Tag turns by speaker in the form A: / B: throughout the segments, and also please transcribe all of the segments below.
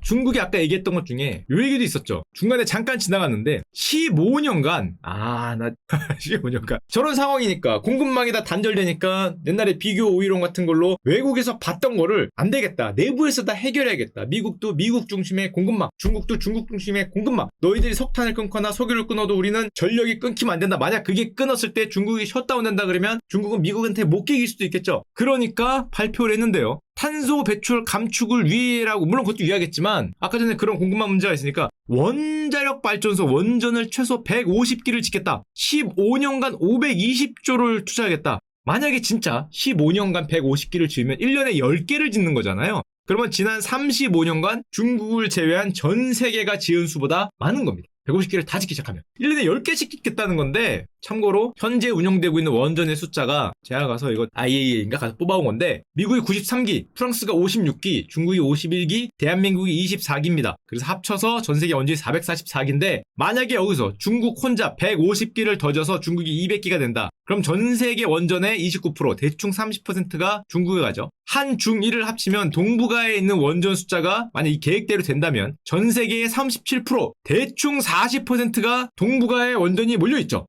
A: 중국이 아까 얘기했던 것 중에 요 얘기도 있었죠. 중간에 잠깐 지나갔는데 15년간 나 15년간 저런 상황이니까 공급망이 다 단절되니까 옛날에 비교 오이론 같은 걸로 외국에서 봤던 거를 안 되겠다. 내부에서 다 해결해야겠다. 미국도 미국 중심의 공급망, 중국도 중국 중심의 공급망. 너희들이 석탄을 끊거나 석유를 끊어도 우리는 전력이 끊기면 안 된다. 만약 그게 끊었을 때 중국이 셧다운된다 그러면 중국은 미국한테 못 끼길 수도 있겠죠. 그러니까 발표를 했는데요. 탄소 배출 감축을 위해라고, 물론 그것도 위하겠지만 아까 전에 그런 궁금한 문제가 있으니까 원자력 발전소 원전을 최소 150기를 짓겠다. 15년간 520조를 투자하겠다. 만약에 진짜 15년간 150기를 지으면 1년에 10개를 짓는 거잖아요. 그러면 지난 35년간 중국을 제외한 전 세계가 지은 수보다 많은 겁니다. 150개를 다 짓기 시작하면 1년에 10개씩 짓겠다는 건데, 참고로 현재 운영되고 있는 원전의 숫자가 제가 가서 이거 IAEA인가 가서 뽑아온 건데 미국이 93기, 프랑스가 56기, 중국이 51기, 대한민국이 24기입니다. 그래서 합쳐서 전 세계 원전이 444기인데 만약에 여기서 중국 혼자 150기를 더 져서 중국이 200기가 된다. 그럼 전 세계 원전의 29%, 대충 30%가 중국에 가죠. 한, 중, 일을 합치면 동북아에 있는 원전 숫자가 만약 이 계획대로 된다면 전 세계의 37%, 대충 40%가 동북아에 원전이 몰려있죠.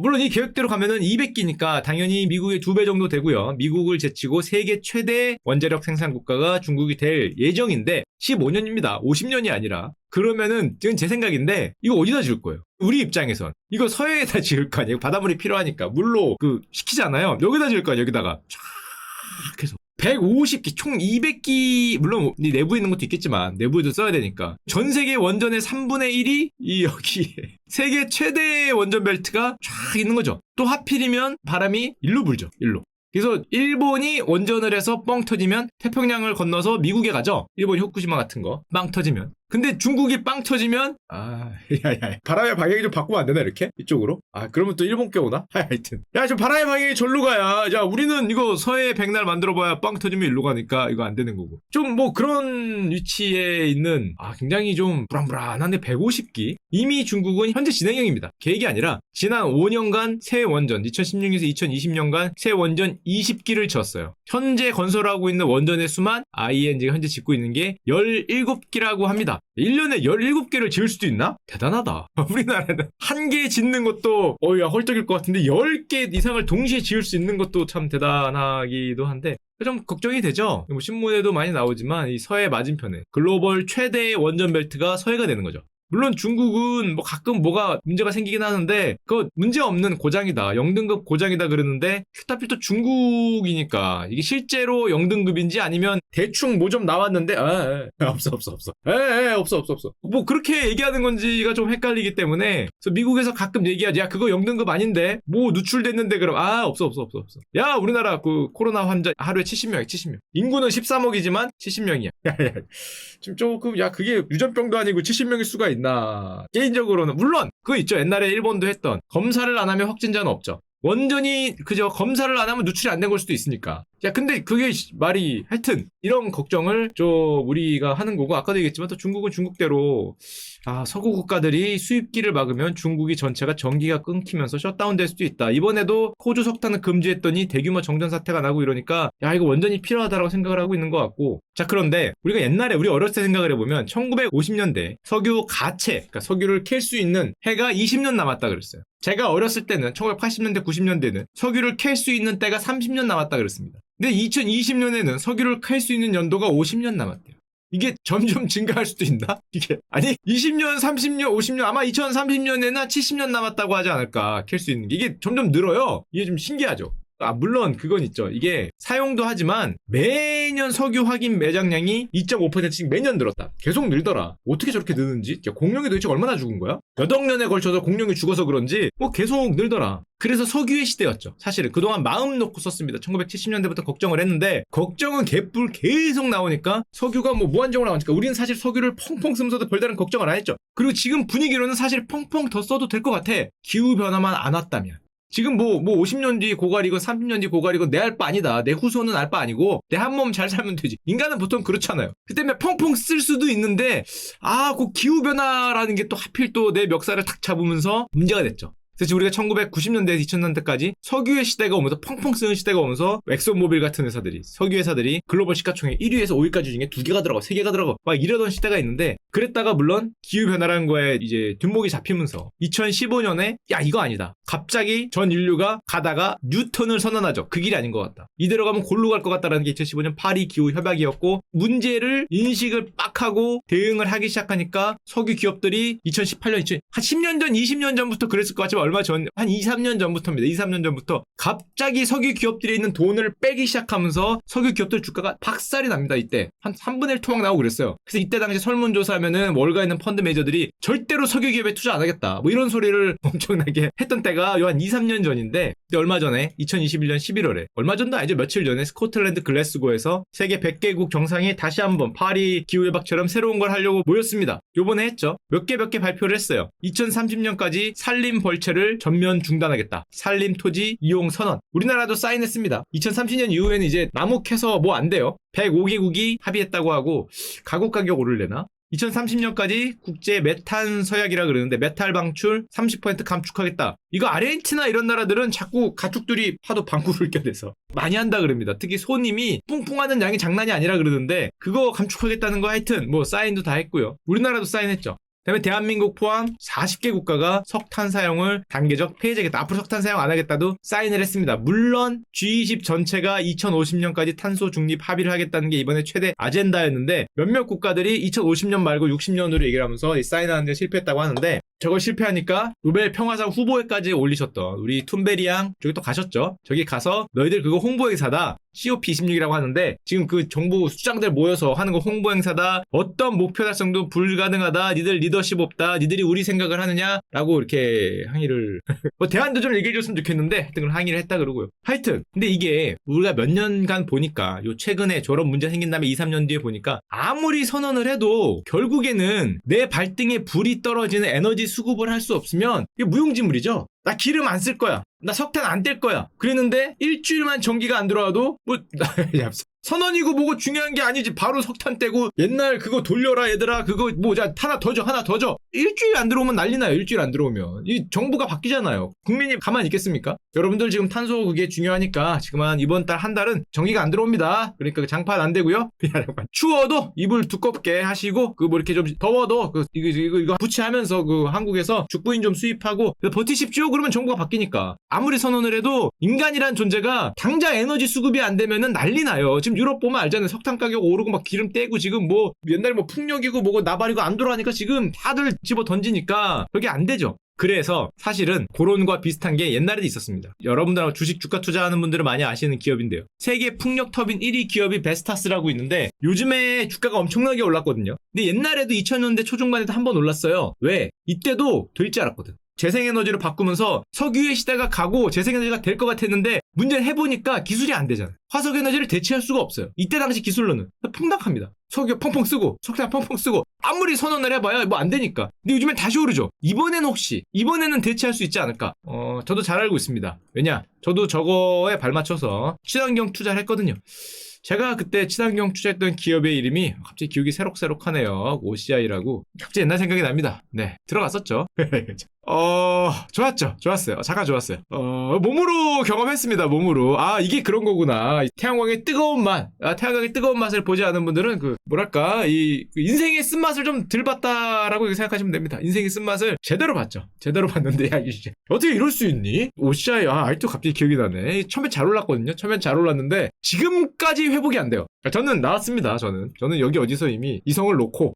A: 물론 이 계획대로 가면은 200기니까 당연히 미국의 2배 정도 되고요. 미국을 제치고 세계 최대 원자력 생산 국가가 중국이 될 예정인데 15년입니다. 50년이 아니라. 그러면은 지금 제 생각인데 이거 어디다 지을 거예요? 우리 입장에선 이거 서해에다 지을 거 아니에요? 바닷물이 필요하니까 물로 시키잖아요. 여기다 지을 거 아니에요? 여기다가 쫙 해서 150기, 총 200기, 물론 이 내부에 있는 것도 있겠지만 내부에도 써야 되니까 전 세계 원전의 3분의 1이 이 여기에 세계 최대 원전 벨트가 쫙 있는 거죠. 또 하필이면 바람이 일로 불죠. 일로. 그래서 일본이 원전을 해서 뻥 터지면 태평양을 건너서 미국에 가죠. 일본이 후쿠시마 같은 거 빵 터지면. 근데 중국이 빵 터지면 바람의 방향이 좀 바꾸면 안 되나 이렇게? 이쪽으로? 그러면 또 일본 껴오나? 하여튼 저 바람의 방향이 절로 가야 우리는 이거 서해 백날 만들어봐야 빵 터지면 일로 가니까 이거 안 되는 거고. 좀 그런 위치에 있는 굉장히 좀 불안불안한데 150기? 이미 중국은 현재 진행형입니다. 계획이 아니라 지난 5년간 새 원전 2016년에서 2020년간 새 원전 20기를 지었어요. 현재 건설하고 있는 원전의 수만 IENG가 현재 짓고 있는 게 17기라고 합니다. 1년에 17개를 지을 수도 있나? 대단하다. 우리나라는 한 개 짓는 것도 헐떡일 것 같은데 10개 이상을 동시에 지을 수 있는 것도 참 대단하기도 한데 좀 걱정이 되죠. 신문에도 많이 나오지만 이 서해 맞은편에 글로벌 최대의 원전 벨트가 서해가 되는 거죠. 물론 중국은 가끔 뭐가 문제가 생기긴 하는데 그거 문제 없는 고장이다, 0등급 고장이다 그러는데 휴타필 또 중국이니까 이게 실제로 0등급인지 아니면 대충 뭐 좀 나왔는데 없어. 없어. 그렇게 얘기하는 건지가 좀 헷갈리기 때문에 그래서 미국에서 가끔 얘기하지 그거 0등급 아닌데 누출됐는데 그럼 없어. 우리나라 코로나 환자 하루에 70명. 인구는 13억이지만 70명이야. 지금 조금 그게 유전병도 아니고 70명일 수가 있나. 개인적으로는 물론 그거 있죠. 옛날에 일본도 했던 검사를 안 하면 확진자는 없죠. 원전이 그저 검사를 안 하면 누출이 안 된 걸 수도 있으니까. 근데 그게 말이 하여튼 이런 걱정을 우리가 하는 거고, 아까도 얘기했지만 또 중국은 중국대로 서구 국가들이 수입기를 막으면 중국이 전체가 전기가 끊기면서 셧다운 될 수도 있다. 이번에도 호주 석탄을 금지했더니 대규모 정전 사태가 나고 이러니까 이거 원전이 필요하다라고 생각을 하고 있는 것 같고. 우리가 옛날에 우리 어렸을 때 생각을 해보면 1950년대 석유 가채, 그러니까 석유를 캘 수 있는 해가 20년 남았다 그랬어요. 제가 어렸을 때는 1980년대 90년대는 석유를 캘 수 있는 때가 30년 남았다 그랬습니다. 근데 2020년에는 석유를 캘 수 있는 연도가 50년 남았대요. 이게 점점 증가할 수도 있나? 20년, 30년, 50년, 아마 2030년에는 70년 남았다고 하지 않을까, 캘 수 있는 게. 이게 점점 늘어요. 이게 좀 신기하죠. 물론 그건 있죠. 이게 사용도 하지만 매년 석유 확인 매장량이 2.5%씩 매년 늘었다. 계속 늘더라. 어떻게 저렇게 느는지. 공룡이 도대체 얼마나 죽은 거야? 몇 억 년에 걸쳐서 공룡이 죽어서 그런지 계속 늘더라. 그래서 석유의 시대였죠. 사실은 그동안 마음 놓고 썼습니다. 1970년대부터 걱정을 했는데 걱정은 개뿔 계속 나오니까 석유가 무한정으로 나오니까 우리는 사실 석유를 펑펑 쓰면서도 별다른 걱정을 안 했죠. 그리고 지금 분위기로는 사실 펑펑 더 써도 될 것 같아. 기후변화만 안 왔다면. 지금 50년 뒤 고갈이건 30년 뒤 고갈이건 내 알 바 아니다. 내 후손은 알 바 아니고 내 한 몸 잘 살면 되지. 인간은 보통 그렇잖아요. 그 때문에 펑펑 쓸 수도 있는데 그 기후변화라는 게 또 하필 또 내 멱살을 탁 잡으면서 문제가 됐죠. 그래서 지금 우리가 1990년대에서 2000년대까지 석유의 시대가 오면서 펑펑 쓰는 시대가 오면서 엑소모빌 같은 회사들이 석유 회사들이 글로벌 시가총액 1위에서 5위까지 중에 2개가 들어가고 3개가 들어가고 막 이러던 시대가 있는데 그랬다가 물론 기후변화라는 거에 이제 뒷목이 잡히면서 2015년에 야 이거 아니다. 갑자기 전 인류가 가다가 뉴턴을 선언하죠. 그 길이 아닌 것 같다. 이대로 가면 골로 갈 것 같다라는 게 2015년 파리 기후 협약이었고 문제를 인식을 빡 하고 대응을 하기 시작하니까 석유 기업들이 2018년, 한 10년 전, 20년 전부터 그랬을 것 같지만 얼마 전, 한 2, 3년 전부터입니다. 2, 3년 전부터 갑자기 석유 기업들이 있는 돈을 빼기 시작하면서 석유 기업들 주가가 박살이 납니다. 이때 한 3분의 1 토막 나오고 그랬어요. 그래서 이때 당시 설문조사하면은 월가 있는 펀드 매니저들이 절대로 석유 기업에 투자 안 하겠다. 뭐 이런 소리를 엄청나게 했던 때가 한 2, 3년 전인데 근데 얼마 전에 2021년 11월에 얼마 전도 아니죠. 며칠 전에 스코틀랜드 글래스고에서 세계 100개국 정상이 다시 한번 파리 기후협약처럼 새로운 걸 하려고 모였습니다. 요번에 했죠. 몇 개 발표를 했어요. 2030년까지 산림 벌채를 전면 중단하겠다. 산림 토지 이용 선언. 우리나라도 사인했습니다. 2030년 이후에는 이제 나무 캐서 뭐 안 돼요. 105개국이 합의했다고 하고 가곡 가격 오를래나? 2030년까지 국제 메탄 서약이라 그러는데 메탈 방출 30% 감축하겠다. 이거 아르헨티나 이런 나라들은 자꾸 가축들이 하도 방구를 껴대서 많이 한다 그럽니다. 특히 소님이 뿡뿡하는 양이 장난이 아니라 그러는데 그거 감축하겠다는 거 하여튼 뭐 사인도 다 했고요. 우리나라도 사인했죠. 그다음에 대한민국 포함 40개 국가가 석탄 사용을 단계적 폐지하겠다. 앞으로 석탄 사용 안 하겠다도 사인을 했습니다. 물론 G20 전체가 2050년까지 탄소 중립 합의를 하겠다는 게 이번에 최대 아젠다였는데 몇몇 국가들이 2050년 말고 60년으로 얘기를 하면서 이 사인하는 데 실패했다고 하는데 저걸 실패하니까 노벨 평화상 후보에까지 올리셨던 우리 툰베리 양 저기 또 가셨죠. 저기 가서 너희들 그거 홍보 행사다. COP26이라고 하는데 지금 그 정부 수장들 모여서 하는 거 홍보 행사다. 어떤 목표 달성도 불가능하다. 니들 리더십 없다. 니들이 우리 생각을 하느냐라고 이렇게 항의를 뭐 대안도 좀 얘기해 줬으면 좋겠는데 하여튼 그걸 항의를 했다 그러고요. 하여튼 근데 이게 우리가 몇 년간 보니까 요 최근에 저런 문제 생긴 다음에 2, 3년 뒤에 보니까 아무리 선언을 해도 결국에는 내 발등에 불이 떨어지는 에너지 수급을 할 수 없으면 이게 무용지물이죠. 나 기름 안 쓸 거야. 나 석탄 안 뗄 거야. 그랬는데 일주일만 전기가 안 들어와도 뭐 선언이고 뭐고 중요한 게 아니지. 바로 석탄 떼고 옛날 그거 돌려라 얘들아. 그거 뭐 자 하나 더 줘. 일주일 안 들어오면 난리 나요. 일주일 안 들어오면. 이 정부가 바뀌잖아요. 국민이 가만히 있겠습니까? 여러분들 지금 탄소 그게 중요하니까 지금 한 이번 달 한 달은 전기가 안 들어옵니다. 그러니까 장판 안 되고요. 추워도 이불 두껍게 하시고 그 뭐 이렇게 좀 더워도 그 이거 부치하면서 그 한국에서 죽부인 좀 수입하고 버티십시오. 그러면 정부가 바뀌니까. 아무리 선언을 해도 인간이란 존재가 당장 에너지 수급이 안 되면은 난리 나요. 지금 유럽 보면 알잖아요. 석탄 가격 오르고 막 기름 떼고 지금 뭐 옛날 뭐 풍력이고 뭐고 나발이고 안 돌아가니까 지금 다들 집어 던지니까 그게 안 되죠. 그래서 사실은 그런과 비슷한 게 옛날에도 있었습니다. 여러분들하고 주식 주가 투자하는 분들은 많이 아시는 기업인데요. 세계 풍력 터빈 1위 기업이 베스타스라고 있는데 요즘에 주가가 엄청나게 올랐거든요. 근데 옛날에도 2000년대 초중반에도 한번 올랐어요. 왜? 이때도 될 줄 알았거든. 재생에너지로 바꾸면서 석유의 시대가 가고 재생에너지가 될 것 같았는데 문제를 해보니까 기술이 안 되잖아요. 화석에너지를 대체할 수가 없어요. 이때 당시 기술로는 폭락합니다. 석유 펑펑 쓰고 석탄 펑펑 쓰고 아무리 선언을 해봐야 뭐 안 되니까. 근데 요즘엔 다시 오르죠. 이번에는 대체할 수 있지 않을까. 저도 잘 알고 있습니다. 왜냐 저도 저거에 발맞춰서 친환경 투자를 했거든요. 제가 그때 친환경 투자했던 기업의 이름이 갑자기 기억이 새록새록하네요. OCI라고. 갑자기 옛날 생각이 납니다. 네, 들어갔었죠. 좋았어요. 잠깐 좋았어요. 몸으로 경험했습니다. 몸으로. 아, 이게 그런 거구나. 태양광의 뜨거운 맛을 보지 않은 분들은 이 인생의 쓴맛을 좀 덜 봤다라고 생각하시면 됩니다. 인생의 쓴맛을 제대로 봤죠. 제대로 봤는데, 야, 이게 어떻게 이럴 수 있니? OCI, 아직도 갑자기 기억이 나네. 처음에 잘 올랐거든요. 처음엔 잘 올랐는데, 지금까지 회복이 안 돼요. 저는 나왔습니다. 저는 여기 어디서 이미 이성을 놓고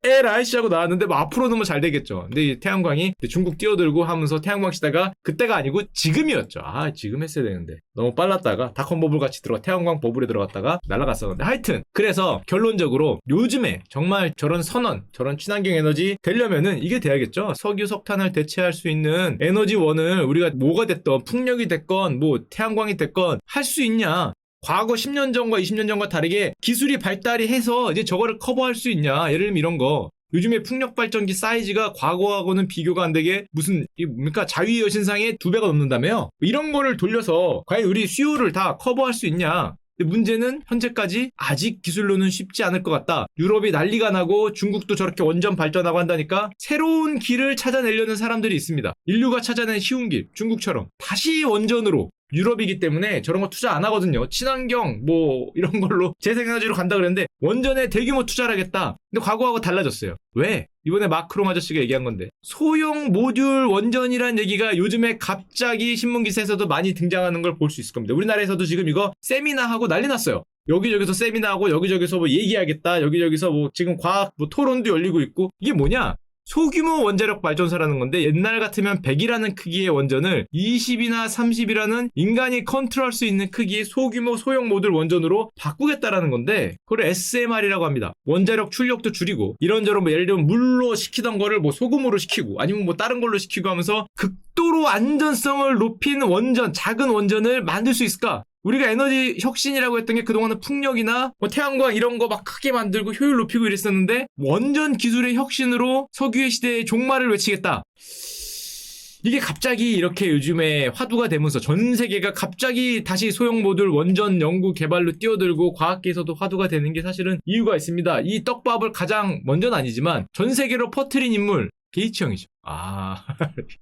A: LIC 하고 나왔는데 뭐 앞으로는 뭐 잘 되겠죠. 근데 이 태양광이 중국 뛰어들고 하면서 태양광 시대가 그때가 아니고 지금이었죠. 지금 했어야 되는데 너무 빨랐다가 닷컴 버블 같이 태양광 버블에 들어갔다가 날아갔었는데 하여튼 그래서 결론적으로 요즘에 정말 저런 선언, 저런 친환경 에너지 되려면은 이게 돼야겠죠. 석유, 석탄을 대체할 수 있는 에너지원을 우리가 뭐가 됐건 풍력이 됐건 뭐 태양광이 됐건 할 수 있냐. 과거 10년 전과 20년 전과 다르게 기술이 발달이 해서 이제 저거를 커버할 수 있냐. 예를 들면 이런 거. 요즘에 풍력 발전기 사이즈가 과거하고는 비교가 안 되게 무슨 뭡니까 자위 여신상의 2배가 넘는다며요. 이런 거를 돌려서 과연 우리 수요를 다 커버할 수 있냐. 근데 문제는 현재까지 아직 기술로는 쉽지 않을 것 같다. 유럽이 난리가 나고 중국도 저렇게 원전 발전하고 한다니까 새로운 길을 찾아내려는 사람들이 있습니다. 인류가 찾아낸 쉬운 길, 중국처럼 다시 원전으로. 유럽이기 때문에 저런 거 투자 안 하거든요. 친환경 뭐 이런 걸로 재생에너지로 간다 그랬는데 원전에 대규모 투자를 하겠다. 근데 과거하고 달라졌어요. 왜? 이번에 마크롱 아저씨가 얘기한 건데 소형 모듈 원전이란 얘기가 요즘에 갑자기 신문 기사에서도 많이 등장하는 걸 볼 수 있을 겁니다. 우리나라에서도 지금 이거 세미나하고 난리 났어요. 여기저기서 세미나하고 여기저기서 뭐 얘기하겠다. 여기저기서 뭐 지금 과학 뭐 토론도 열리고 있고 이게 뭐냐? 소규모 원자력 발전소라는 건데 옛날 같으면 100이라는 크기의 원전을 20이나 30이라는 인간이 컨트롤할 수 있는 크기의 소규모 소형 모듈 원전으로 바꾸겠다라는 건데 그걸 SMR이라고 합니다. 원자력 출력도 줄이고 이런저런 뭐 예를 들면 물로 식히던 거를 뭐 소금으로 식히고 아니면 뭐 다른 걸로 식히고 하면서 극도로 안전성을 높인 원전, 작은 원전을 만들 수 있을까? 우리가 에너지 혁신이라고 했던 게 그동안은 풍력이나 뭐 태양광 이런 거 막 크게 만들고 효율 높이고 이랬었는데 원전 기술의 혁신으로 석유의 시대의 종말을 외치겠다. 이게 갑자기 이렇게 요즘에 화두가 되면서 전 세계가 갑자기 다시 소형 모듈 원전 연구 개발로 뛰어들고 과학계에서도 화두가 되는 게 사실은 이유가 있습니다. 이 떡밥을 가장 먼저는 아니지만 전 세계로 퍼뜨린 인물 게이츠 형이죠.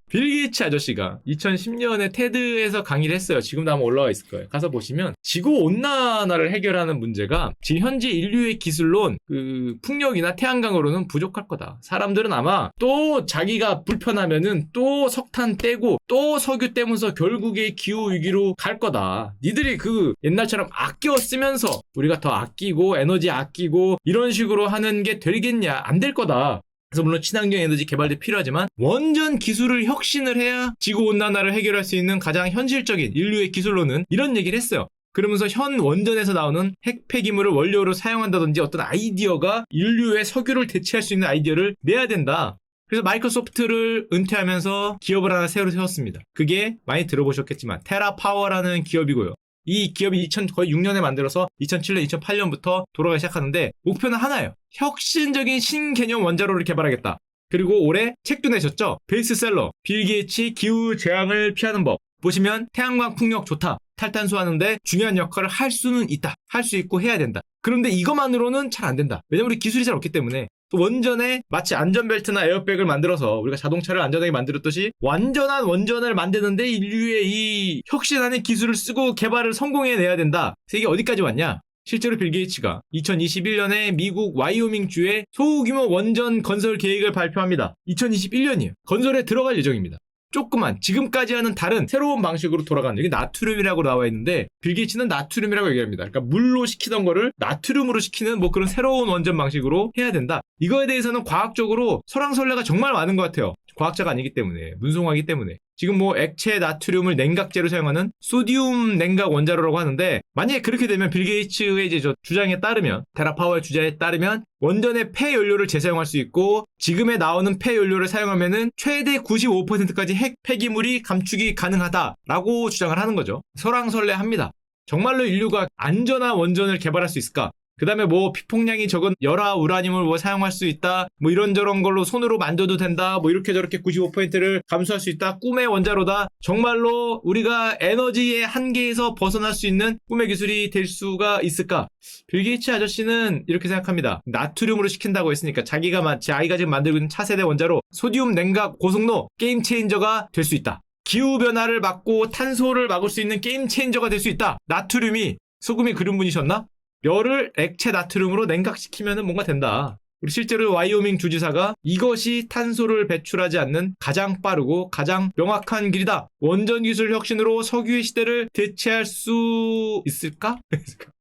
A: 빌 게이츠 아저씨가 2010년에 테드에서 강의를 했어요. 지금도 아마 올라와 있을 거예요. 가서 보시면 지구온난화를 해결하는 문제가 지금 현재 인류의 기술론 그 풍력이나 태양광으로는 부족할 거다. 사람들은 아마 또 자기가 불편하면은 또 석탄 떼고 또 석유 떼면서 결국에 기후위기로 갈 거다. 니들이 그 옛날처럼 아껴 쓰면서 우리가 더 아끼고 에너지 아끼고 이런 식으로 하는 게 되겠냐? 안 될 거다. 그래서 물론 친환경 에너지 개발도 필요하지만 원전 기술을 혁신을 해야 지구온난화를 해결할 수 있는 가장 현실적인 인류의 기술로는 이런 얘기를 했어요. 그러면서 현 원전에서 나오는 핵 폐기물을 원료로 사용한다든지 어떤 아이디어가 인류의 석유를 대체할 수 있는 아이디어를 내야 된다. 그래서 마이크로소프트를 은퇴하면서 기업을 하나 새로 세웠습니다. 그게 많이 들어보셨겠지만 테라파워라는 기업이고요. 이 기업이 거의 6년에 만들어서 2007년, 2008년부터 돌아가기 시작하는데 목표는 하나예요. 혁신적인 신개념 원자로를 개발하겠다. 그리고 올해 책도 내셨죠? 베스트셀러 빌 게이츠 기후 재앙을 피하는 법. 보시면 태양광 풍력 좋다. 탈탄소 하는데 중요한 역할을 할 수는 있다. 할 수 있고 해야 된다. 그런데 이것만으로는 잘 안 된다. 왜냐면 우리 기술이 잘 없기 때문에. 또 원전에 마치 안전벨트나 에어백을 만들어서 우리가 자동차를 안전하게 만들었듯이 완전한 원전을 만드는데 인류의 이 혁신하는 기술을 쓰고 개발을 성공해내야 된다. 그래서 이게 어디까지 왔냐? 실제로 빌 게이츠가 2021년에 미국 와이오밍주에 소규모 원전 건설 계획을 발표합니다. 2021년이에요. 건설에 들어갈 예정입니다. 조그만 지금까지와는 다른 새로운 방식으로 돌아가는 여기 나트륨이라고 나와 있는데 빌 게이츠는 나트륨이라고 얘기합니다. 그러니까 물로 식히던 거를 나트륨으로 식히는 뭐 그런 새로운 원전 방식으로 해야 된다. 이거에 대해서는 과학적으로 설왕설래가 정말 많은 것 같아요. 과학자가 아니기 때문에 문송하기 때문에 지금 뭐 액체 나트륨을 냉각제로 사용하는 소디움 냉각 원자로라고 하는데 만약에 그렇게 되면 빌 게이츠의 이제 저 주장에 따르면 테라파워의 주장에 따르면 원전의 폐연료를 재사용할 수 있고 지금에 나오는 폐연료를 사용하면은 최대 95%까지 핵 폐기물이 감축이 가능하다라고 주장을 하는 거죠. 설왕설래합니다. 정말로 인류가 안전한 원전을 개발할 수 있을까? 그 다음에 뭐 피폭량이 적은 열화 우라늄을 뭐 사용할 수 있다. 뭐 이런저런 걸로 손으로 만져도 된다. 뭐 이렇게 저렇게 95%를 감수할 수 있다. 꿈의 원자로다. 정말로 우리가 에너지의 한계에서 벗어날 수 있는 꿈의 기술이 될 수가 있을까? 빌 게이츠 아저씨는 이렇게 생각합니다. 나트륨으로 시킨다고 했으니까 자기가 아이가 지금 만들고 있는 차세대 원자로 소디움 냉각 고속로 게임 체인저가 될 수 있다. 기후변화를 막고 탄소를 막을 수 있는 게임 체인저가 될 수 있다. 나트륨이 소금이 그런 분이셨나? 열을 액체 나트륨으로 냉각시키면 뭔가 된다. 우리 실제로 와이오밍 주지사가 이것이 탄소를 배출하지 않는 가장 빠르고 가장 명확한 길이다. 원전 기술 혁신으로 석유의 시대를 대체할 수 있을까?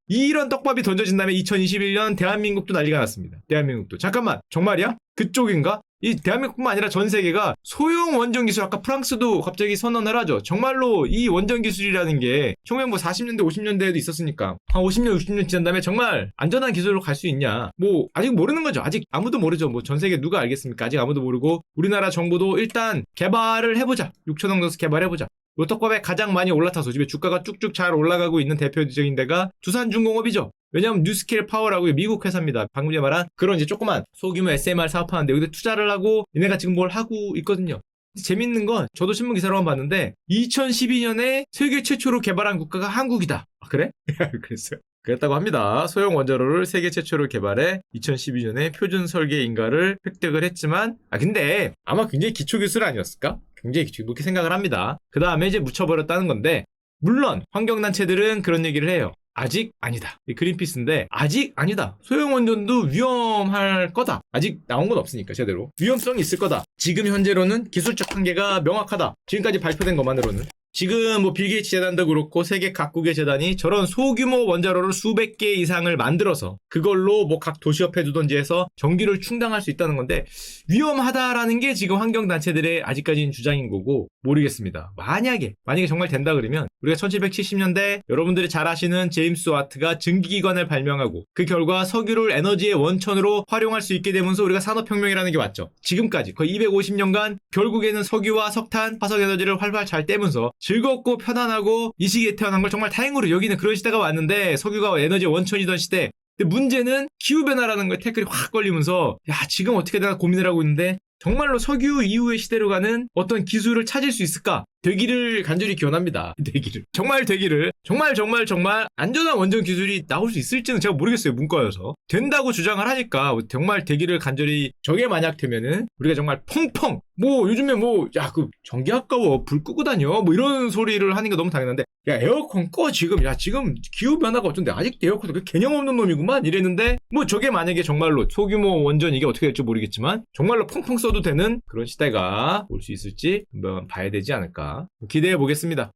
A: 이런 떡밥이 던져진 다음에 2021년 대한민국도 난리가 났습니다. 대한민국도. 잠깐만, 정말이야? 그쪽인가? 이 대한민국뿐만 아니라 전 세계가 소형 원전 기술, 아까 프랑스도 갑자기 선언을 하죠. 정말로 이 원전 기술이라는 게 1940년대, 50년대에도 있었으니까 한 50년, 60년 지난 다음에 정말 안전한 기술로 갈 수 있냐. 뭐 아직 모르는 거죠. 아직 아무도 모르죠. 뭐 전 세계 누가 알겠습니까? 아직 아무도 모르고 우리나라 정부도 일단 개발을 해보자. 6천억 넣어서 개발해보자. 요 떡밥에 가장 많이 올라타서 집에 주가가 쭉쭉 잘 올라가고 있는 대표적인 데가 두산중공업이죠. 왜냐하면 뉴스케일 파워라고 미국 회사입니다. 방금 전에 말한 그런 이제 조그만 소규모 SMR 사업하는데 여기다 투자를 하고 얘네가 지금 뭘 하고 있거든요. 재밌는 건 저도 신문 기사로만 봤는데 2012년에 세계 최초로 개발한 국가가 한국이다. 그래? 그랬어요. 그랬다고 합니다. 소형 원자로를 세계 최초로 개발해 2012년에 표준 설계 인가를 획득을 했지만, 근데 아마 굉장히 기초 기술 아니었을까? 굉장히 기초, 그렇게 생각을 합니다. 그 다음에 이제 묻혀버렸다는 건데, 물론 환경단체들은 그런 얘기를 해요. 아직 아니다. 그린피스인데 아직 아니다. 소형 원전도 위험할 거다. 아직 나온 건 없으니까 제대로. 위험성이 있을 거다. 지금 현재로는 기술적 한계가 명확하다. 지금까지 발표된 것만으로는. 지금 뭐 빌 게이츠 재단도 그렇고 세계 각국의 재단이 저런 소규모 원자로를 수백 개 이상을 만들어서 그걸로 뭐 각 도시 옆에 두던지 해서 전기를 충당할 수 있다는 건데, 위험하다라는 게 지금 환경단체들의 아직까지는 주장인 거고, 모르겠습니다. 만약에 정말 된다 그러면 우리가 1770년대 여러분들이 잘 아시는 제임스 와트가 증기기관을 발명하고 그 결과 석유를 에너지의 원천으로 활용할 수 있게 되면서 우리가 산업혁명이라는 게 왔죠. 지금까지 거의 250년간 결국에는 석유와 석탄, 화석에너지를 활발 잘 떼면서 즐겁고 편안하고 이 시기에 태어난 걸 정말 다행으로 여기는 그런 시대가 왔는데, 석유가 에너지의 원천이던 시대. 근데 문제는 기후변화라는 거에 태클이 확 걸리면서 지금 어떻게 되나 고민을 하고 있는데, 정말로 석유 이후의 시대로 가는 어떤 기술을 찾을 수 있을까? 되기를 간절히 기원합니다. 되기를. 정말 되기를. 정말 안전한 원전 기술이 나올 수 있을지는 제가 모르겠어요. 문과여서. 된다고 주장을 하니까 정말 되기를 간절히, 저게 만약 되면은 우리가 정말 펑펑, 요즘에 그 전기 아까워 불 끄고 다녀 이런 소리를 하는 게 너무 당연한데, 에어컨 꺼 지금. 지금 기후변화가 어쩐데 아직 에어컨 그 개념 없는 놈이구만 이랬는데, 저게 만약에 정말로 소규모 원전 이게 어떻게 될지 모르겠지만 정말로 펑펑 써도 되는 그런 시대가 올 수 있을지 한번 봐야 되지 않을까 기대해 보겠습니다.